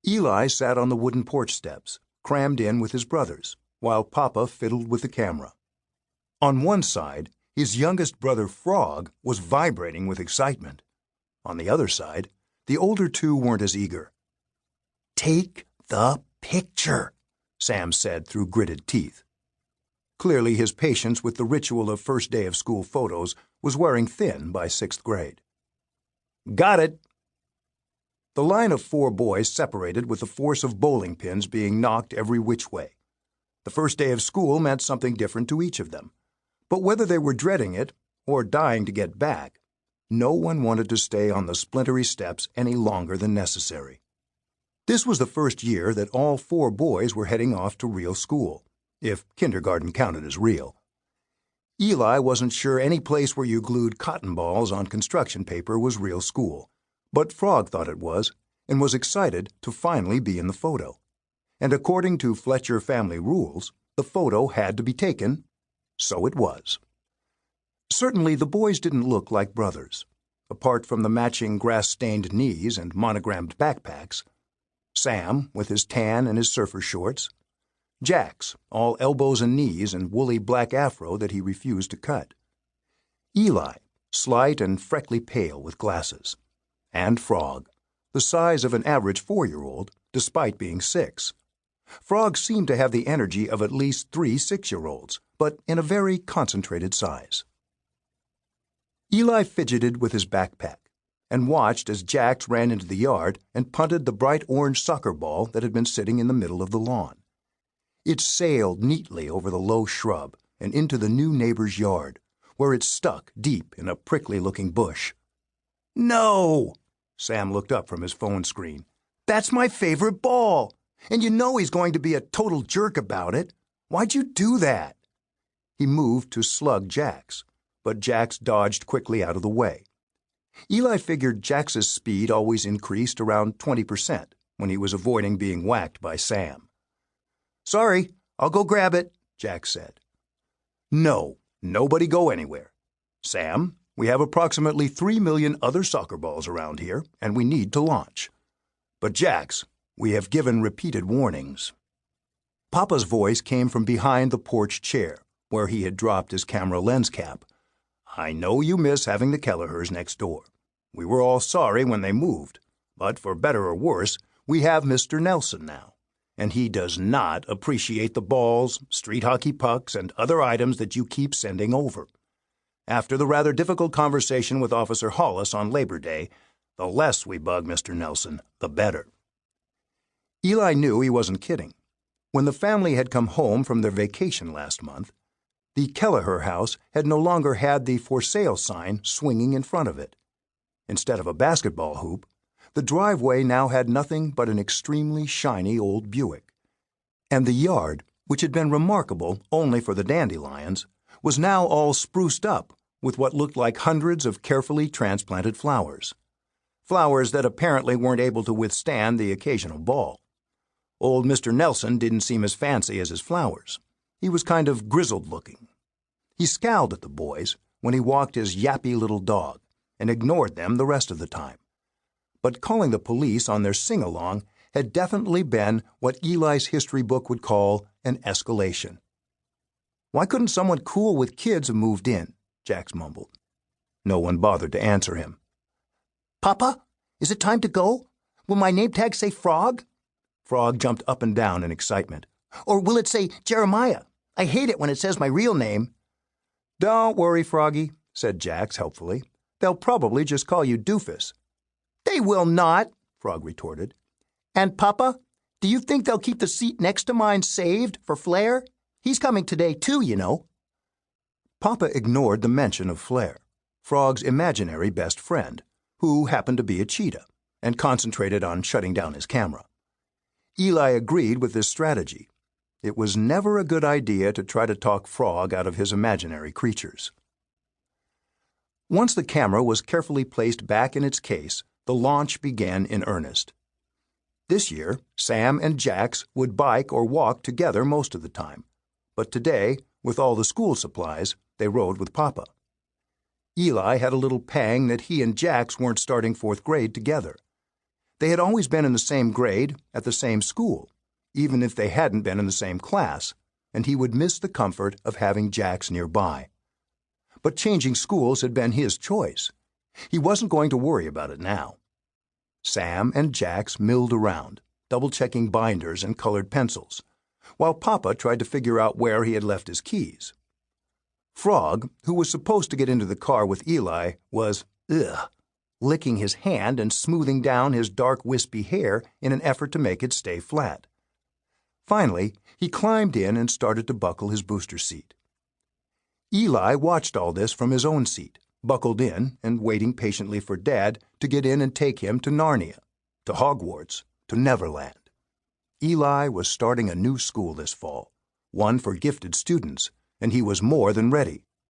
Eli sat on the wooden porch steps, crammed in with his brothers, while Papa fiddled with the camera. On one side, his youngest brother Frog was vibrating with excitement. On the other side, the older two weren't as eager. "Take the picture," Sam said through gritted teeth. Clearly his patience with the ritual of first day of school photos was wearing thin by 6th grade. "Got it." The line of 4 boys separated with the force of bowling pins being knocked every which way. The first day of school meant something different to each of them. But whether they were dreading it or dying to get back, no one wanted to stay on the splintery steps any longer than necessary. This was the first year that all 4 boys were heading off to real school, if kindergarten counted as real. Eli wasn't sure any place where you glued cotton balls on construction paper was real school, but Frog thought it was, and was excited to finally be in the photo. And according to Fletcher family rules, the photo had to be taken. So it was. Certainly the boys didn't look like brothers, apart from the matching grass-stained knees and monogrammed backpacks. Sam, with his tan and his surfer shorts. Jax, all elbows and knees and woolly black afro that he refused to cut. Eli, slight and freckly pale with glasses. And Frog, the size of an average 4-year-old, despite being 6. Frog seemed to have the energy of at least 3 6-year-olds, but in a very concentrated size. Eli fidgeted with his backpack and watched as Jax ran into the yard and punted the bright orange soccer ball that had been sitting in the middle of the lawn. It sailed neatly over the low shrub and into the new neighbor's yard, where it stuck deep in a prickly-looking bush. "No!" Sam looked up from his phone screen. "That's my favorite ball! And you know he's going to be a total jerk about it. Why'd you do that?" He moved to slug Jax, but Jax dodged quickly out of the way. Eli figured Jax's speed always increased around 20% when he was avoiding being whacked by Sam. "Sorry, I'll go grab it," Jax said. "No, nobody go anywhere. Sam, we have approximately 3 million other soccer balls around here, and we need to launch. But Jax, we have given repeated warnings." Papa's voice came from behind the porch chair, where he had dropped his camera lens cap. "I know you miss having the Kelleher's next door. We were all sorry when they moved, but for better or worse, we have Mr. Nelson now, and he does not appreciate the balls, street hockey pucks, and other items that you keep sending over. After the rather difficult conversation with Officer Hollis on Labor Day, the less we bug Mr. Nelson, the better." Eli knew he wasn't kidding. When the family had come home from their vacation last month, the Kelleher house had no longer had the for sale sign swinging in front of it. Instead of a basketball hoop, the driveway now had nothing but an extremely shiny old Buick. And the yard, which had been remarkable only for the dandelions, was now all spruced up with what looked like hundreds of carefully transplanted flowers. Flowers that apparently weren't able to withstand the occasional ball. Old Mr. Nelson didn't seem as fancy as his flowers. He was kind of grizzled-looking. He scowled at the boys when he walked his yappy little dog and ignored them the rest of the time. But calling the police on their sing-along had definitely been what Eli's history book would call an escalation. "Why couldn't someone cool with kids have moved in?" Jax mumbled. No one bothered to answer him. "Papa, is it time to go? Will my name tag say Frog?" Frog jumped up and down in excitement. "Or will it say Jeremiah? I hate it when it says my real name." "Don't worry, Froggy," said Jax helpfully. "They'll probably just call you Doofus." "They will not," Frog retorted. "And, Papa, do you think they'll keep the seat next to mine saved for Flair? He's coming today, too, you know." Papa ignored the mention of Flair, Frog's imaginary best friend, who happened to be a cheetah, and concentrated on shutting down his camera. Eli agreed with this strategy. It was never a good idea to try to talk Frog out of his imaginary creatures. Once the camera was carefully placed back in its case, the launch began in earnest. This year, Sam and Jax would bike or walk together most of the time, but today, with all the school supplies, they rode with Papa. Eli had a little pang that he and Jax weren't starting 4th grade together. They had always been in the same grade at the same school, even if they hadn't been in the same class, and he would miss the comfort of having Jax nearby. But changing schools had been his choice. He wasn't going to worry about it now. Sam and Jax milled around, double-checking binders and colored pencils, while Papa tried to figure out where he had left his keys. Frog, who was supposed to get into the car with Eli, was, licking his hand and smoothing down his dark wispy hair in an effort to make it stay flat. Finally, he climbed in and started to buckle his booster seat. Eli watched all this from his own seat, buckled in and waiting patiently for Dad to get in and take him to Narnia, to Hogwarts, to Neverland. Eli was starting a new school this fall, one for gifted students, and he was more than ready.